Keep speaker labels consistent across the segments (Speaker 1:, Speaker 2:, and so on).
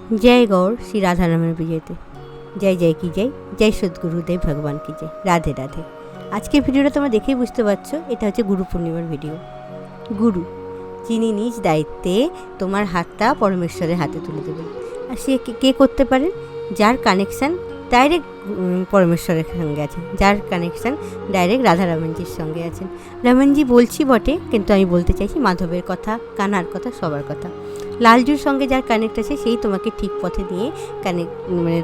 Speaker 1: जय गौर श्री राधा नामेर विजयते जय जय की जय जय सद्गुरुदेव भगवान की जय राधे राधे। आजकेर भिडियोटा तोमरा देखेई बुझते पारछो एटा हच्छे गुरु पूर्णिमार भिडियो। गुरु जिनि निज दायित्वे तोमार हातटा परमेश्वरेर हाते तुले देबेन। आर से के करते पारेन जार कानेक्शन डायरेक्ट परमेश्वरेर संगे आछेन, जार कानेक्शन डायरेक्ट राधा रामायणजीर संगे आछेन। रामायणजी बोलছি বটে, কিন্তু আমি বলতে চাইছি মাধবের কথা, কানার কথা, সবার কথা। লালজুর সঙ্গে যার কানেক্ট আছে সেই তোমাকে ঠিক পথে নিয়ে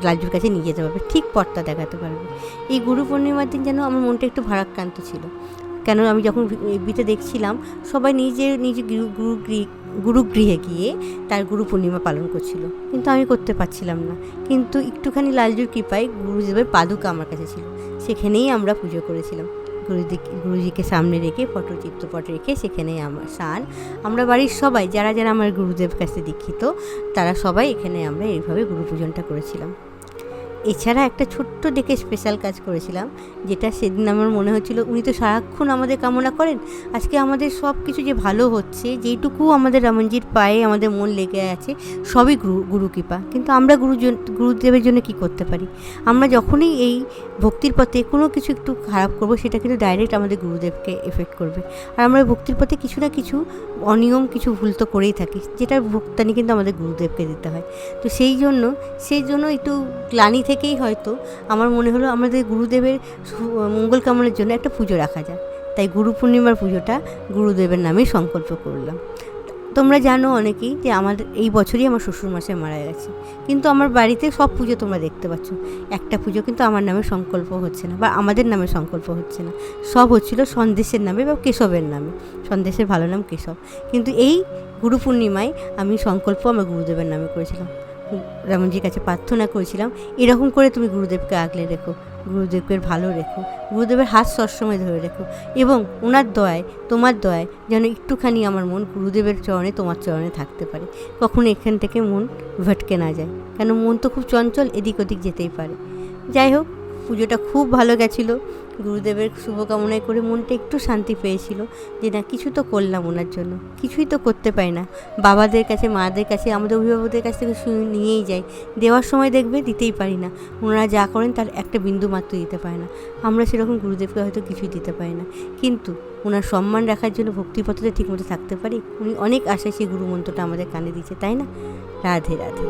Speaker 1: লালজুর কাছে নিয়ে যেতে পারবে, ঠিক পথটা দেখাতে পারবে। এই গুরু পূর্ণিমার দিন যেন আমার মনটা একটু ভারাক্রান্ত ছিল, কেন আমি যখন এফবিতে দেখছিলাম সবাই নিজের গুরুগৃহে গিয়ে তার গুরু পূর্ণিমা পালন করছিল, কিন্তু আমি করতে পারছিলাম না। কিন্তু একটুখানি লালজুর কৃপায় গুরুদেবের পাদুকা আমার কাছে ছিল, সেখানেই আমরা পুজো করেছিলাম। গুরুজিকে সামনে রেখে চিত্রপট রেখে সেখানেই আমার স্নান। আমরা বাড়ির সবাই যারা যারা আমার গুরুদেব কাছে দীক্ষিত তারা সবাই এখানে আমরা এইভাবে গুরু পূজনটা করেছিলাম। এছাড়া একটা ছোট্ট দেখে স্পেশাল কাজ করেছিলাম, যেটা সেদিন আমার মনে হচ্ছিল উনি তো সারাক্ষণ আমাদের কামনা করেন, আজকে আমাদের সব কিছু যে ভালো হচ্ছে, যেইটুকু আমাদের রামনজির পায়ে আমাদের মন লেগে আছে সবই গুরু কৃপা। কিন্তু আমরা গুরুদেবের জন্য কি করতে পারি? আমরা যখনই এই ভক্তির পথে কোনো কিছু একটু খারাপ করব সেটা কিন্তু ডাইরেক্ট আমাদের গুরুদেবকে এফেক্ট করবে। আর আমরা ভক্তির পথে কিছু না কিছু অনিয়ম কিছু ভুল তো করেই থাকি, যেটার ভুক্তানি কিন্তু আমাদের গুরুদেবকে দিতে হয়। তো সেই জন্য একটু গ্লানি থেকেই হয়তো আমার মনে হলো আমাদের গুরুদেবের মঙ্গল কামনার জন্য একটা পুজো রাখা যায়। তাই গুরু পূর্ণিমার পুজোটা গুরুদেবের নামেই সংকল্প করলাম। তোমরা জানো অনেকেই যে আমাদের এই বছরই আমার শ্বশুরমশাই মারা গেছে, কিন্তু আমার বাড়িতে সব পুজো তোমরা দেখতে পাচ্ছ, একটা পুজো কিন্তু আমার নামে সংকল্প হচ্ছে না বা আমাদের নামে সংকল্প হচ্ছে না, সব হচ্ছিল সন্দেশের নামে বা কেশবের নামে। সন্দেশের ভালো নাম কেশব, কিন্তু এই গুরু পূর্ণিমায় আমি সংকল্প আমার গুরুদেবের নামে করেছিলাম। রামনজির কাছে প্রার্থনা করেছিলাম, এরকম করে তুমি গুরুদেবকে আগলে রেখো, গুরুদেবের ভালো রেখো, গুরুদেবের হাত সবসময় ধরে রেখো, এবং ওনার দয়ায় তোমার দয়ায় যেন একটুখানি আমার মন গুরুদেবের চরণে তোমার চরণে থাকতে পারে, কখনো এখান থেকে মন ভটকে না যায়, কেন মন তো খুব চঞ্চল, এদিক ওদিক যেতেই পারে। যাই হোক, পুজোটা খুব ভালো গেছিলো। গুরুদেবের শুভকামনায় করে মনটা একটু শান্তি পেয়েছিল যে না কিছু তো করলাম ওনার জন্য, কিছুই তো করতে পারি না। বাবাদের কাছে, মাদের কাছে, আমাদের অভিভাবকদের কাছ থেকে নিয়েই যাই, দেওয়ার সময় দেখবে দিতেই পারি না, ওনারা যা করেন তার একটা বিন্দু মাত্র দিতে পারে না। আমরা সেরকম গুরুদেবকে হয়তো কিছুই দিতে পারি না, কিন্তু ওনার সম্মান রাখার জন্য ভক্তিপথে ঠিকমতো থাকতে পারি। উনি অনেক আশায় সেই গুরু মন্ত্রটা আমাদের কানে দিচ্ছে, তাই না? রাধে রাধে।